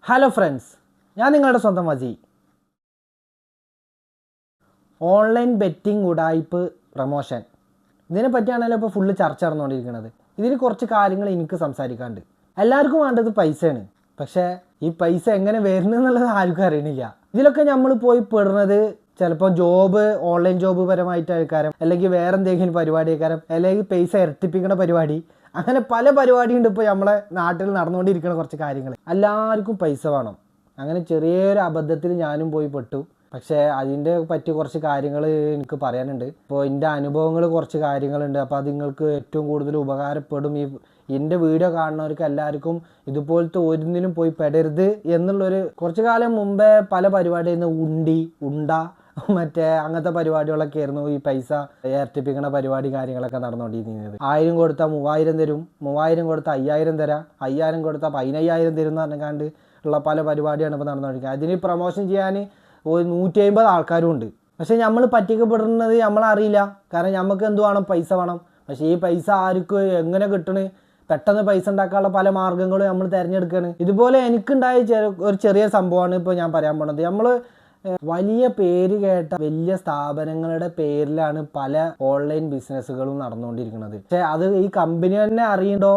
Hello friends, ഞാൻ നിങ്ങളുടെ സ്വന്തം വജി. ഓൺലൈൻ ബെറ്റിംഗ് ഉടായ്പ് പ്രൊമോഷൻ ഇതിനെ പറ്റിയാണല്ലോ ഇപ്പോൾ ഫുള്ള് ചർച്ച നടന്നുകൊണ്ടിരിക്കുന്നത്. ഇതിൽ കുറച്ച് കാര്യങ്ങൾ എനിക്ക് സംസാരിക്കാണ്ട്. എല്ലാവർക്കും വേണ്ടത് പൈസയാണ്, പക്ഷേ ഈ പൈസ എങ്ങനെ വരുന്നത് എന്നുള്ളത് ആർക്കും അറിയണില്ല. ഇതിലൊക്കെ നമ്മൾ പോയി പെടുന്നത് ചിലപ്പോൾ ജോബ്, ഓൺലൈൻ ജോബ് പരമായിട്ടായിരിക്കാം, അല്ലെങ്കിൽ വേറെ എന്തെങ്കിലും പരിപാടി ആയിരിക്കാം, അല്ലെങ്കിൽ പൈസ ഇരട്ടിപ്പിക്കുന്ന പരിപാടി. അങ്ങനെ പല പരിപാടിയുണ്ട് ഇപ്പോൾ നമ്മളെ നാട്ടിൽ നടന്നുകൊണ്ടിരിക്കുന്ന കുറച്ച് കാര്യങ്ങൾ. എല്ലാവർക്കും പൈസ വേണം. അങ്ങനെ ചെറിയൊരു അബദ്ധത്തിൽ ഞാനും പോയി പെട്ടു. പക്ഷേ അതിൻ്റെ പറ്റി കുറച്ച് കാര്യങ്ങൾ എനിക്ക് പറയാനുണ്ട്. ഇപ്പോൾ എൻ്റെ അനുഭവങ്ങൾ കുറച്ച് കാര്യങ്ങളുണ്ട്. അപ്പോൾ അത് നിങ്ങൾക്ക് ഏറ്റവും കൂടുതൽ ഉപകാരപ്പെടും. എൻ്റെ വീഡിയോ കാണുന്നവർക്ക് എല്ലാവർക്കും ഇതുപോലത്തെ ഒന്നിനും പോയി പെടരുത് എന്നുള്ളൊരു. കുറച്ച് കാലം മുമ്പേ പല പരിപാടിയിൽ നിന്ന് ഉണ്ട മറ്റേ അങ്ങനത്തെ പരിപാടികളൊക്കെ ആയിരുന്നു ഈ പൈസ ഇരട്ടിപ്പിക്കുന്ന പരിപാടി കാര്യങ്ങളൊക്കെ നടന്നുകൊണ്ടിരിക്കുന്നത്. 1000 കൊടുത്താൽ 3000 തരും, 3000 കൊടുത്താൽ 5000 തരാം, 5000 കൊടുത്താൽ 15000 തരും എന്ന് പറഞ്ഞാണ്ട് ഉള്ള പല പരിപാടിയാണ് ഇപ്പോൾ നടന്നുകൊണ്ടിരിക്കുന്നത്. അതിന് പ്രൊമോഷൻ ചെയ്യാൻ ഒരു 150 ആൾക്കാരും ഉണ്ട്. പക്ഷേ നമ്മൾ പറ്റിക്കപ്പെടുന്നത് നമ്മളറിയില്ല. കാരണം നമുക്ക് എന്ത് വേണം? പൈസ വേണം. പക്ഷേ ഈ പൈസ ആർക്കും എങ്ങനെ കിട്ടണ്? പെട്ടെന്ന് പൈസ ഉണ്ടാക്കാനുള്ള പല മാർഗ്ഗങ്ങളും നമ്മൾ തിരഞ്ഞെടുക്കുകയാണ്. ഇതുപോലെ എനിക്കുണ്ടായ ഒരു ചെറിയ സംഭവമാണ് ഇപ്പോൾ ഞാൻ പറയാൻ പോണത്. നമ്മൾ വലിയ പേര് കേട്ട വലിയ സ്ഥാപനങ്ങളുടെ പേരിലാണ് പല ഓൺലൈൻ ബിസിനസ്സുകളും നടന്നുകൊണ്ടിരിക്കുന്നത്. പക്ഷേ അത് ഈ കമ്പനി തന്നെ അറിയണ്ടോ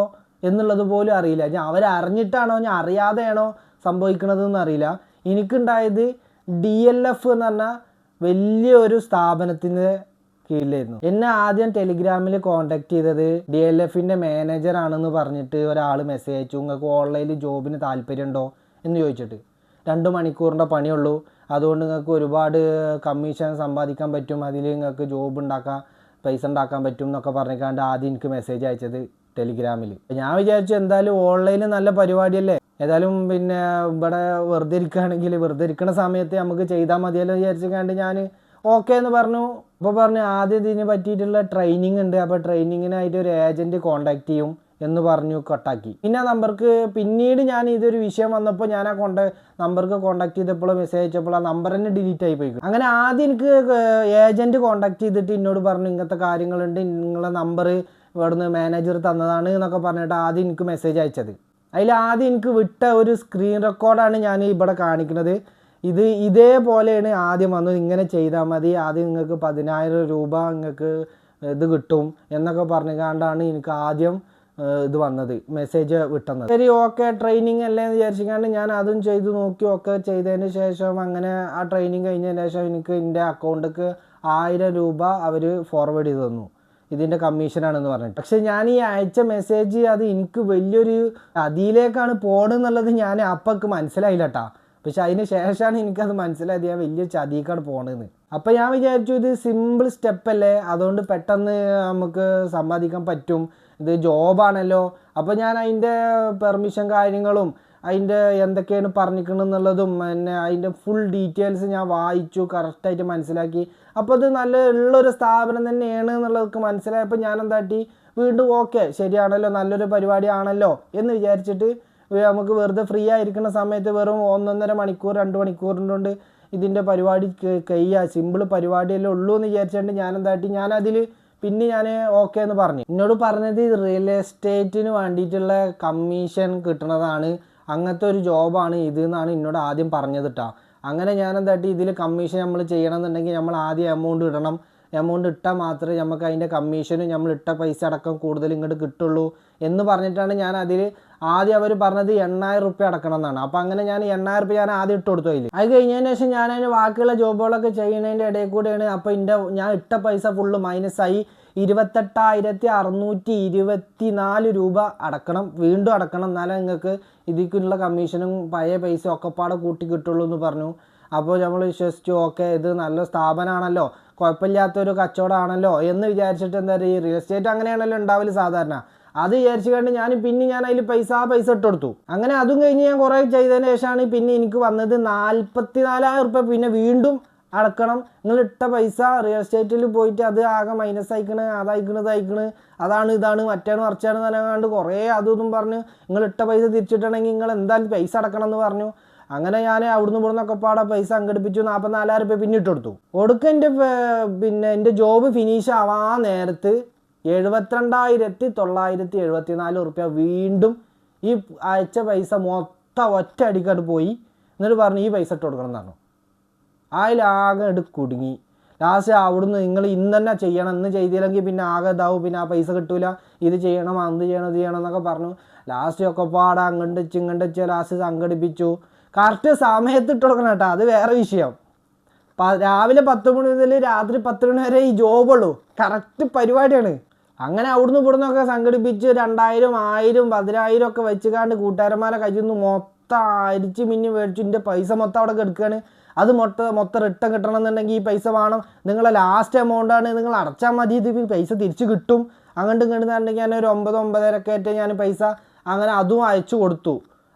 എന്നുള്ളത് പോലും അറിയില്ല. ഞാൻ അവരറിഞ്ഞിട്ടാണോ ഞാൻ അറിയാതെയാണോ സംഭവിക്കണതെന്ന് അറിയില്ല. എനിക്കുണ്ടായത് DLF എന്ന് പറഞ്ഞാൽ വലിയൊരു സ്ഥാപനത്തിന് കീഴിലായിരുന്നു. എന്നെ ആദ്യം ടെലിഗ്രാമിൽ കോൺടാക്ട് ചെയ്തത് DLFിൻ്റെ മാനേജർ ആണെന്ന് പറഞ്ഞിട്ട് ഒരാൾ മെസ്സേജ് അയച്ചു. നിങ്ങൾക്ക് ഓൺലൈനിൽ ജോബിന് താല്പര്യമുണ്ടോ എന്ന് ചോദിച്ചിട്ട്. 2 മണിക്കൂറിൻ്റെ പണിയുള്ളൂ, അതുകൊണ്ട് നിങ്ങൾക്ക് ഒരുപാട് കമ്മീഷൻ സമ്പാദിക്കാൻ പറ്റും, അതിൽ നിങ്ങൾക്ക് ജോബ് ഉണ്ടാക്കാം, പൈസ ഉണ്ടാക്കാൻ പറ്റും എന്നൊക്കെ പറഞ്ഞിക്കാണ്ട് ആദ്യം എനിക്ക് മെസ്സേജ് അയച്ചത് ടെലിഗ്രാമിൽ. ഞാൻ വിചാരിച്ചു എന്തായാലും ഓൺലൈനിൽ നല്ല പരിപാടിയല്ലേ, ഏതായാലും പിന്നെ ഇവിടെ വെറുതെ ഇരിക്കുകയാണെങ്കിൽ വെറുതെ ഇരിക്കുന്ന സമയത്ത് നമുക്ക് ചെയ്താൽ മതിയല്ലോ വിചാരിച്ചിക്കാണ്ട് ഞാൻ ഓക്കെ എന്ന് പറഞ്ഞു. അപ്പോൾ പറഞ്ഞു ആദ്യം ഇതിനെ പറ്റിയിട്ടുള്ള ട്രെയിനിങ് ഉണ്ട്, അപ്പോൾ ട്രെയിനിങ്ങിനായിട്ട് ഒരു ഏജൻറ്റ് കോൺടാക്ട് ചെയ്യും എന്ന് പറഞ്ഞു കട്ടാക്കി. പിന്നെ ആ നമ്പർക്ക് പിന്നീട് ഞാൻ ഇതൊരു വിഷയം വന്നപ്പോൾ ഞാൻ ആ നമ്പർക്ക് കോൺടാക്ട് ചെയ്തപ്പോൾ മെസ്സേജ് അയച്ചപ്പോൾ ആ നമ്പർ തന്നെ ഡിലീറ്റ് ആയി പോയി. അങ്ങനെ ആദ്യം എനിക്ക് ഏജൻറ്റ് കോൺടാക്ട് ചെയ്തിട്ട് എന്നോട് പറഞ്ഞു ഇങ്ങനത്തെ കാര്യങ്ങളുണ്ട്, നിങ്ങളെ നമ്പർ ഇവിടുന്ന് മാനേജർ തന്നതാണ് എന്നൊക്കെ പറഞ്ഞിട്ട് ആദ്യം എനിക്ക് മെസ്സേജ് അയച്ചത്. അതിൽ ആദ്യം എനിക്ക് വിട്ട ഒരു സ്ക്രീൻ റെക്കോർഡാണ് ഞാൻ ഇവിടെ കാണിക്കുന്നത്. ഇതേപോലെയാണ് ആദ്യം വന്നത്. ഇങ്ങനെ ചെയ്താൽ മതി, ആദ്യം നിങ്ങൾക്ക് 10000 രൂപ നിങ്ങൾക്ക് ഇത് കിട്ടും എന്നൊക്കെ പറഞ്ഞുകൊണ്ടാണ് എനിക്ക് ആദ്യം ഇത് വന്നത്, മെസ്സേജ് വിട്ടുന്നത്. ശരി, ഓക്കെ ട്രെയിനിങ് അല്ലേ എന്ന് വിചാരിച്ചിട്ടാണ് ഞാൻ അതും ചെയ്ത് നോക്കി. ഒക്കെ ചെയ്തതിന് ശേഷം അങ്ങനെ ആ ട്രെയിനിങ് കഴിഞ്ഞതിന് ശേഷം എനിക്ക് എൻ്റെ അക്കൗണ്ടിലേക്ക് 1000 രൂപ അവർ ഫോർവേഡ് ചെയ്ത് തന്നു, ഇതിൻ്റെ കമ്മീഷനാണെന്ന് പറഞ്ഞിട്ട്. പക്ഷെ ഞാൻ ഈ അയച്ച മെസ്സേജ് അത് എനിക്ക് വലിയൊരു അതിലേക്കാണ് പോകണമെന്നുള്ളത് ഞാൻ അപ്പൊക്ക് മനസ്സിലായില്ല കേട്ടോ. പക്ഷെ അതിന് ശേഷമാണ് എനിക്കത് മനസ്സിലായത് ഞാൻ വലിയ ചതിക്കാണ് പോകണമെന്ന്. അപ്പം ഞാൻ വിചാരിച്ചു ഇത് സിമ്പിൾ സ്റ്റെപ്പല്ലേ, അതുകൊണ്ട് പെട്ടെന്ന് നമുക്ക് സമ്പാദിക്കാൻ പറ്റും, ഇത് ജോബാണല്ലോ. അപ്പോൾ ഞാൻ അതിൻ്റെ പെർമിഷൻ കാര്യങ്ങളും അതിൻ്റെ എന്തൊക്കെയാണ് പറഞ്ഞിരിക്കണമെന്നുള്ളതും പിന്നെ അതിൻ്റെ ഫുൾ ഡീറ്റെയിൽസ് ഞാൻ വായിച്ചു, കറക്റ്റായിട്ട് മനസ്സിലാക്കി. അപ്പോൾ അത് നല്ല ഉള്ളൊരു സ്ഥാപനം തന്നെയാണ് എന്നുള്ളതൊക്കെ മനസ്സിലായപ്പോൾ ഞാൻ എന്താട്ടി വീണ്ടും ഓക്കെ ശരിയാണല്ലോ, നല്ലൊരു പരിപാടിയാണല്ലോ എന്ന് വിചാരിച്ചിട്ട് നമുക്ക് വെറുതെ ഫ്രീ ആയിരിക്കുന്ന സമയത്ത് വെറും 1.5 മണിക്കൂർ 2 മണിക്കൂറിൻ്റെ ഇതിൻ്റെ പരിപാടി കഴിയുക, സിമ്പിൾ പരിപാടിയല്ലേ ഉള്ളൂ എന്ന് വിചാരിച്ചിട്ട് ഞാൻ എന്താട്ടി ഞാനതിൽ പിന്നെ ഞാൻ ഓക്കെ എന്ന് പറഞ്ഞു. എന്നോട് പറഞ്ഞത് റിയൽ എസ്റ്റേറ്റിന് വേണ്ടിയിട്ടുള്ള കമ്മീഷൻ കിട്ടുന്നതാണ്, അങ്ങനത്തെ ഒരു ജോബാണ് ഇത് എന്നാണ് എന്നോട് ആദ്യം പറഞ്ഞത് കേട്ടോ. അങ്ങനെ ഞാൻ എന്താട്ടി ഇതിൽ കമ്മീഷൻ നമ്മൾ ചെയ്യണമെന്നുണ്ടെങ്കിൽ നമ്മൾ ആദ്യം എമൗണ്ട് ഇടണം, എമൗണ്ട് ഇട്ടാൽ മാത്രമേ നമുക്ക് അതിൻ്റെ കമ്മീഷനും നമ്മൾ ഇട്ട പൈസ അടക്കം കൂടുതൽ ഇങ്ങോട്ട് കിട്ടുള്ളൂ എന്ന് പറഞ്ഞിട്ടാണ് ഞാൻ അതിൽ ആദ്യം അവർ പറഞ്ഞത് 8000 റുപ്യ അടക്കണം എന്നാണ്. അപ്പോൾ അങ്ങനെ ഞാൻ 8000 റുപ്യ ഞാൻ ആദ്യം ഇട്ട് കൊടുത്തു. അത് കഴിഞ്ഞതിന് ശേഷം ഞാൻ അതിന് ബാക്കിയുള്ള ജോബുകളൊക്കെ ചെയ്യുന്നതിൻ്റെ ഇടയിൽ കൂടെയാണ് അപ്പോൾ ഞാൻ ഇട്ട പൈസ ഫുള്ള് മൈനസായി. 28,624 രൂപ അടക്കണം, വീണ്ടും അടക്കണം, എന്നാലേ നിങ്ങൾക്ക് ഇതിലേക്കുള്ള കമ്മീഷനും പഴയ പൈസ ഒക്കെ പാടെ കൂട്ടി കിട്ടുള്ളൂ എന്ന് പറഞ്ഞു. അപ്പോൾ നമ്മൾ വിശ്വസിച്ചു ഓക്കെ ഇത് നല്ല സ്ഥാപനമാണല്ലോ, കുഴപ്പമില്ലാത്തൊരു കച്ചവടമാണല്ലോ എന്ന് വിചാരിച്ചിട്ട് എന്താ പറയുക, ഈ റിയൽ എസ്റ്റേറ്റ് അങ്ങനെയാണല്ലോ ഉണ്ടാവില്ല സാധാരണ. അത് വിചാരിച്ചു കണ്ട് ഞാൻ അതിൽ പൈസ ഇട്ട് കൊടുത്തു. അങ്ങനെ അതും കഴിഞ്ഞ് ഞാൻ കുറേ ചെയ്തതിന് ശേഷമാണ് പിന്നെ എനിക്ക് വന്നത് 44,000 റുപ്യ പിന്നെ വീണ്ടും അടക്കണം. നിങ്ങൾ ഇട്ട പൈസ റിയൽ എസ്റ്റേറ്റിൽ പോയിട്ട് അത് ആകെ മൈനസ് അയക്കണ്, ഇതായിക്കണ്, അതാണ് ഇതാണ് മറ്റാണ് മറിച്ചാണ് നനകാണ്ട് കുറേ അതൊന്നും പറഞ്ഞ് നിങ്ങൾ ഇട്ട പൈസ തിരിച്ചിട്ടണമെങ്കിൽ നിങ്ങൾ എന്തായാലും പൈസ അടക്കണം എന്ന് പറഞ്ഞു. അങ്ങനെ ഞാൻ അവിടുന്ന് ഇവിടുന്നൊക്കെ പാടെ പൈസ സംഘടിപ്പിച്ചു. 44,000 റുപ്യ പിന്നെ ഇട്ട് കൊടുത്തു. പിന്നെ എൻ്റെ ജോബ് ഫിനിഷ് ആവാൻ നേരത്ത് 72,974 റുപ്യ വീണ്ടും ഈ അയച്ച പൈസ മൊത്തം ഒറ്റ അടിക്കാണ്ട് പോയി. എന്നിട്ട് പറഞ്ഞു ഈ പൈസ ഇട്ട് കൊടുക്കണം എന്ന് പറഞ്ഞു. അതിലാകെ കുടുങ്ങി. ലാസ്റ്റ് അവിടുന്ന് നിങ്ങൾ ഇന്ന് തന്നെ ചെയ്യണം, ഇന്ന് ചെയ്തില്ലെങ്കിൽ പിന്നെ ആകെ ഇതാവും, പിന്നെ ആ പൈസ കിട്ടൂല, ഇത് ചെയ്യണം അത് ചെയ്യണം ഇത് ചെയ്യണം എന്നൊക്കെ പറഞ്ഞു. ലാസ്റ്റ് ഒക്കെ പാടെ ഇങ്ങോട്ട് ലാസ്റ്റ് സംഘടിപ്പിച്ചു. കറക്റ്റ് സമയത്ത് ഇട്ട് കൊടുക്കണം കേട്ടോ, അത് വേറെ വിഷയം. രാവിലെ 10 മണി മുതൽ രാത്രി 10 മണി വരെ ഈ ജോബുള്ളൂ, കറക്റ്റ് പരിപാടിയാണ്. അങ്ങനെ അവിടുന്ന് ഇവിടുന്നൊക്കെ സംഘടിപ്പിച്ച് 2000, 1000, 10000 ഒക്കെ വെച്ചുകാണ്ട് കൂട്ടുകാരന്മാരെ കയ്യിൽ നിന്ന് മൊത്തം അരിച്ച് മിന്നി മേടിച്ചു. എൻ്റെ പൈസ മൊത്തം അവിടെ കിടക്കുകയാണ്. അത് മൊത്തം റിട്ടേൺ കിട്ടണം എന്നുണ്ടെങ്കിൽ ഈ പൈസ വേണം, നിങ്ങളെ ലാസ്റ്റ് എമൗണ്ടാണ്, നിങ്ങൾ അടച്ചാൽ മതി, ഇത് പൈസ തിരിച്ച് കിട്ടും. അങ്ങോട്ടും ഇങ്ങോട്ടുണ്ടെങ്കിൽ ഞാൻ ഒരു 9-9.5 ആയിട്ട് ഞാൻ പൈസ അങ്ങനെ അതും അയച്ചു കൊടുത്തു.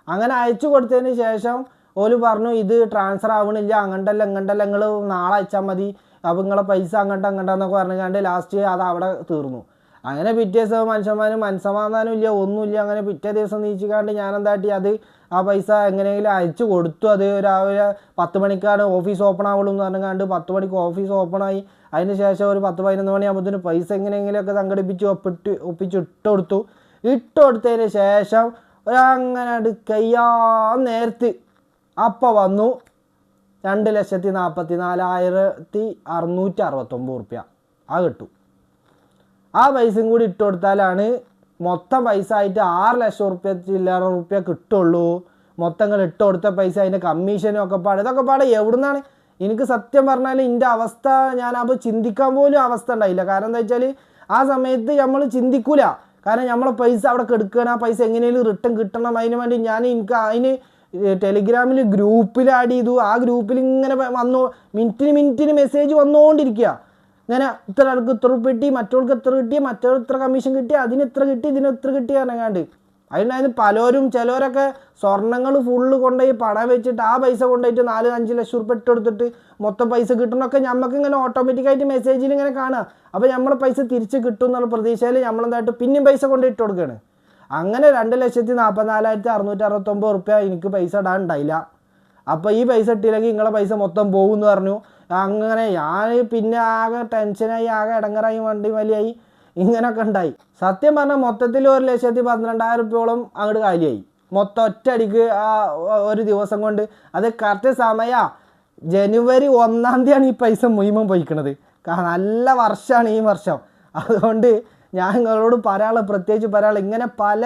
അങ്ങനെ അയച്ചു കൊടുത്തതിന് ശേഷം ഓല് പറഞ്ഞു ഇത് ട്രാൻസ്ഫർ ആവണില്ല, അങ്ങോട്ടല്ല നിങ്ങൾ നാളെ അയച്ചാൽ മതി, അപ്പോൾ നിങ്ങളെ പൈസ അങ്ങോട്ടെന്നൊക്കെ പറഞ്ഞുകൊണ്ട് ലാസ്റ്റ് അത് അവിടെ തീർന്നു. അങ്ങനെ പിറ്റേ ദിവസം മനുഷ്യന്മാരും മനസ്സമാധാനം ഇല്ല, ഒന്നുമില്ല. അങ്ങനെ പിറ്റേ ദിവസം നീച്ചിക്കാണ്ട് ഞാൻ എന്താട്ടി അത് ആ പൈസ എങ്ങനെയെങ്കിലും അയച്ചു കൊടുത്തു. അത് രാവിലെ 10 മണിക്കാണ് ഓഫീസ് ഓപ്പൺ ആവുള്ളൂ എന്ന് പറഞ്ഞുകൊണ്ട് 10 മണിക്ക് ഓഫീസ് ഓപ്പണായി. അതിന് ശേഷം ഒരു 10-11 മണിയാകുമ്പോഴത്തേന് പൈസ എങ്ങനെയെങ്കിലുമൊക്കെ സംഘടിപ്പിച്ച് ഒപ്പിച്ച് ഇട്ട് കൊടുത്തതിന് ശേഷം അങ്ങനെ നേരത്ത് അപ്പം വന്നു 2,44,669 ഉറുപ്പ്യ അത് കിട്ടും. ആ പൈസയും കൂടി ഇട്ട് കൊടുത്താലാണ് മൊത്തം പൈസ ആയിട്ട് 6 ലക്ഷം ഉറുപ്പ്യ ചില്ലറ ഉറുപ്പ്യ കിട്ടുള്ളൂ. മൊത്തങ്ങൾ ഇട്ട് കൊടുത്ത പൈസ, അതിൻ്റെ കമ്മീഷനും ഒക്കെ പാടെ, ഇതൊക്കെ പാടെ എവിടുന്നാണ്? എനിക്ക് സത്യം പറഞ്ഞാൽ എൻ്റെ അവസ്ഥ ഞാൻ അപ്പോൾ ചിന്തിക്കാൻ പോലും അവസ്ഥ ഉണ്ടായില്ല. കാരണം എന്താ വെച്ചാൽ ആ സമയത്ത് നമ്മൾ ചിന്തിക്കൂല. കാരണം നമ്മളെ പൈസ അവിടെ കെടുക്കുകയാണ്, ആ പൈസ എങ്ങനെയും റിട്ടേൺ കിട്ടണം. അതിന് വേണ്ടി അതിന് ടെലിഗ്രാമിൽ ഗ്രൂപ്പിൽ ആഡ് ചെയ്തു. ആ ഗ്രൂപ്പിൽ ഇങ്ങനെ മിനിറ്റിന് മെസ്സേജ് വന്നുകൊണ്ടിരിക്കുക. ഇങ്ങനെ ഇത്ര ആൾക്ക് ഇത്ര കിട്ടി, മറ്റവൾക്ക് എത്ര കിട്ടി, മറ്റവർക്ക് ഇത്ര കമ്മീഷൻ കിട്ടി, അതിന് ഇത്ര കിട്ടി, ഇതിന് എത്ര കിട്ടി പറഞ്ഞാണ്ട്. അതിന് ചിലവരൊക്കെ സ്വർണ്ണങ്ങൾ ഫുള്ള് കൊണ്ടുപോയി പണം വെച്ചിട്ട് ആ പൈസ കൊണ്ടുപോയിട്ട് 4-5 ലക്ഷം ഉറുപ്പ്യ ഇട്ട് കൊടുത്തിട്ട് മൊത്തം പൈസ കിട്ടണമൊക്കെ നമുക്ക് ഇങ്ങനെ ഓട്ടോമാറ്റിക്കായിട്ട് മെസ്സേജിൽ ഇങ്ങനെ കാണുക. അപ്പോൾ നമ്മളെ പൈസ തിരിച്ച് കിട്ടും എന്നുള്ള പ്രതീക്ഷയിൽ നമ്മളെന്തായിട്ട് പിന്നെയും പൈസ കൊണ്ട് ഇട്ട് കൊടുക്കുകയാണ്. അങ്ങനെ 2,44,669 ഉറുപ്പ്യ എനിക്ക് പൈസ ഇടാൻ ഉണ്ടായില്ല. അപ്പോൾ ഈ പൈസ ഇട്ടില്ലെങ്കിൽ നിങ്ങളെ പൈസ മൊത്തം പോകുമെന്ന് പറഞ്ഞു. അങ്ങനെ ഞാൻ പിന്നെ ആകെ ടെൻഷനായി, ആകെ ഇടങ്ങറായി, വണ്ടി വലിയായി, ഇങ്ങനെയൊക്കെ ഉണ്ടായി. സത്യം പറഞ്ഞാൽ മൊത്തത്തിൽ 1,12,000 ഉറുപ്പ്യോളം അങ്ങോട്ട് കാലിയായി മൊത്തം ഒറ്റയടിക്ക് ആ ഒരു ദിവസം കൊണ്ട്. അത് കറക്റ്റ് സമയമാണ് ജനുവരി 1-ാം തീയതിയാണ് ഈ പൈസ മുഴുവൻ പോയിക്കണത്. നല്ല വർഷമാണ് ഈ വർഷം. അതുകൊണ്ട് ഞാൻ നിങ്ങളോട് പ്രത്യേകിച്ച് പറയാനുള്ള ഇങ്ങനെ പല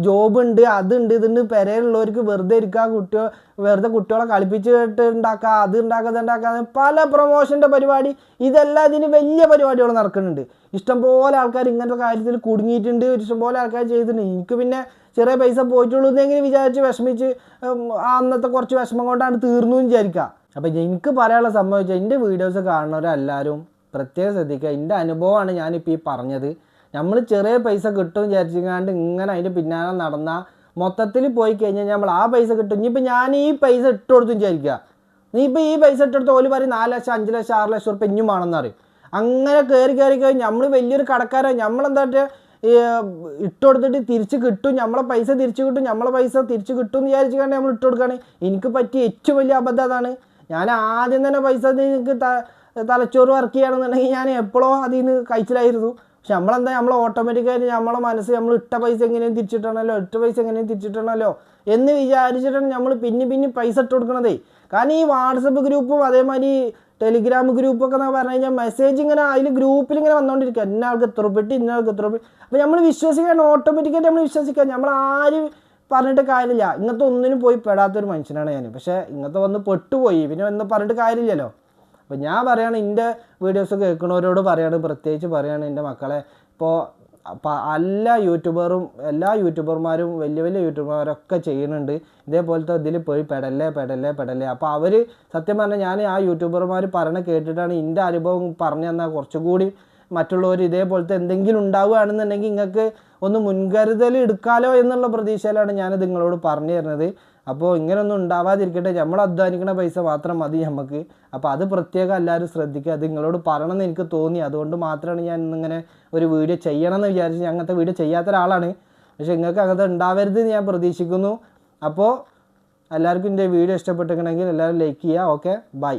ജോബുണ്ട്, അതുണ്ട്, ഇതുണ്ട്. പെരയിലുള്ളവർക്ക് വെറുതെ ഇരിക്കുക, വെറുതെ കുട്ടികളെ കളിപ്പിച്ചിട്ട് ഉണ്ടാക്കുക, അത് ഉണ്ടാക്കുക, പല പ്രൊമോഷൻ്റെ പരിപാടി, ഇതെല്ലാം ഇതിന് വലിയ പരിപാടികൾ നടക്കുന്നുണ്ട്. ഇഷ്ടംപോലെ ആൾക്കാർ ഇങ്ങനത്തെ കാര്യത്തിൽ കുടുങ്ങിയിട്ടുണ്ട്, ഇഷ്ടംപോലെ ആൾക്കാർ ചെയ്തിട്ടുണ്ട്. എനിക്ക് പിന്നെ ചെറിയ പൈസ പോയിട്ടുള്ളൂ എന്നെങ്കിലും വിചാരിച്ച് വിഷമിച്ച് അന്നത്തെ കുറച്ച് വിഷമം കൊണ്ടാണ് തീർന്നു എന്ന് വിചാരിക്കുക. അപ്പോൾ എനിക്ക് പറയാനുള്ള സംഭവിച്ചാൽ എൻ്റെ വീഡിയോസ് കാണുന്നവരെല്ലാവരും പ്രത്യേകം ശ്രദ്ധിക്കുക. എൻ്റെ അനുഭവമാണ് ഞാനിപ്പോൾ ഈ പറഞ്ഞത്. നമ്മൾ ചെറിയ പൈസ കിട്ടും വിചാരിച്ചാണ്ട് ഇങ്ങനെ അതിൻ്റെ പിന്നാലെ നടന്നാൽ മൊത്തത്തിൽ പോയി കഴിഞ്ഞാൽ നമ്മൾ ആ പൈസ കിട്ടും. ഇനിയിപ്പോൾ ഞാൻ ഈ പൈസ ഇട്ട് കൊടുത്തു വിചാരിക്കുക, നീ ഇപ്പോൾ ഈ പൈസ ഇട്ടെടുത്ത് ഓല് പറയും 4 ലക്ഷം 5 ലക്ഷം 6 ലക്ഷം ഉറുപ്പ്യ ഇനിയും വേണമെന്ന് പറയും. അങ്ങനെ കയറി കഴിഞ്ഞ് നമ്മൾ വലിയൊരു കടക്കാരാണ്. നമ്മളെന്താ ഇട്ട് കൊടുത്തിട്ട് തിരിച്ച് കിട്ടും, നമ്മളെ പൈസ തിരിച്ച് കിട്ടും എന്ന് വിചാരിച്ചുകൊണ്ട് നമ്മൾ ഇട്ട് കൊടുക്കുകയാണ്. എനിക്ക് പറ്റിയ ഏറ്റവും വലിയ അബദ്ധം അതാണ്. ഞാൻ ആദ്യം തന്നെ പൈസ നിങ്ങൾക്ക് തലച്ചോറ് വർക്ക് ചെയ്യുകയാണെന്നുണ്ടെങ്കിൽ ഞാൻ എപ്പോഴോ അതിൽ നിന്ന് കഴിച്ചിലായിരുന്നു. പക്ഷെ നമ്മൾ ഓട്ടോമാറ്റിക്കായിട്ട് നമ്മളെ മനസ്സ് നമ്മൾ ഇട്ട പൈസ എങ്ങനെയും തിരിച്ചിട്ടണമല്ലോ എന്ന് വിചാരിച്ചിട്ടാണ് നമ്മൾ പിന്നെ പൈസ ഇട്ട് കൊടുക്കണതേ. കാരണം ഈ വാട്സപ്പ് ഗ്രൂപ്പും അതേമാതിരി ടെലിഗ്രാം ഗ്രൂപ്പൊക്കെ എന്ന് പറഞ്ഞു കഴിഞ്ഞാൽ മെസ്സേജ് ഇങ്ങനെ അതിൽ ഗ്രൂപ്പിൽ ഇങ്ങനെ വന്നുകൊണ്ടിരിക്കുക, ഇന്നയാൾക്ക് എത്ര പെട്ടി. അപ്പോൾ നമ്മൾ വിശ്വസിക്കുകയാണ്, ഓട്ടോമാറ്റിക്കായിട്ട് നമ്മൾ വിശ്വസിക്കുക. നമ്മൾ ആരും പറഞ്ഞിട്ട് കാര്യമില്ല. ഇങ്ങനത്തെ ഒന്നിനും പോയി പെടാത്തൊരു മനുഷ്യനാണ് ഞാൻ. പക്ഷേ ഇങ്ങനത്തെ വന്ന് പെട്ടുപോയി, പിന്നെ ഒന്നും പറഞ്ഞിട്ട് കാര്യമില്ലല്ലോ. അപ്പോൾ ഞാൻ പറയുകയാണ്, എൻ്റെ വീഡിയോസ് കേൾക്കുന്നവരോട് പ്രത്യേകിച്ച് പറയുകയാണ്, എൻ്റെ മക്കളെ, ഇപ്പോൾ എല്ലാ യൂട്യൂബർമാരും വലിയ യൂട്യൂബർമാരൊക്കെ ചെയ്യുന്നുണ്ട് ഇതേപോലത്തെ ഇതിൽ പോയി പെടല്ലേ. അപ്പോൾ അവർ സത്യം പറഞ്ഞാൽ ഞാൻ ആ യൂട്യൂബർമാർ പറയണ കേട്ടിട്ടാണ് എൻ്റെ അനുഭവം പറഞ്ഞു തന്നാൽ കുറച്ചുകൂടി മറ്റുള്ളവർ ഇതേപോലത്തെ എന്തെങ്കിലും ഉണ്ടാവുകയാണെന്നുണ്ടെങ്കിൽ നിങ്ങൾക്ക് ഒന്ന് മുൻകരുതൽ എടുക്കാമല്ലോ എന്നുള്ള പ്രതീക്ഷയിലാണ് ഞാനിത് നിങ്ങളോട് പറഞ്ഞു തരുന്നത്. അപ്പോൾ ഇങ്ങനെയൊന്നും ഉണ്ടാവാതിരിക്കട്ടെ, നമ്മൾ അധ്വാനിക്കുന്ന പൈസ മാത്രം മതി നമുക്ക്. അപ്പോൾ അത് പ്രത്യേകം എല്ലാവരും ശ്രദ്ധിക്കുക. അത് നിങ്ങളോട് പറയണമെന്ന് എനിക്ക് തോന്നി, അതുകൊണ്ട് മാത്രമാണ് ഞാൻ ഇന്നിങ്ങനെ ഒരു വീഡിയോ ചെയ്യണമെന്ന് വിചാരിച്ച്. ഞാൻ അങ്ങനത്തെ വീഡിയോ ചെയ്യാത്ത ഒരാളാണ്, പക്ഷേ നിങ്ങൾക്ക് അങ്ങനത്തെ ഉണ്ടാവരുത് എന്ന് ഞാൻ പ്രതീക്ഷിക്കുന്നു. അപ്പോൾ എല്ലാവർക്കും എൻ്റെ വീഡിയോ ഇഷ്ടപ്പെട്ടിട്ടുണ്ടെങ്കിൽ എല്ലാവരും ലൈക്ക് ചെയ്യുക. Okay, by.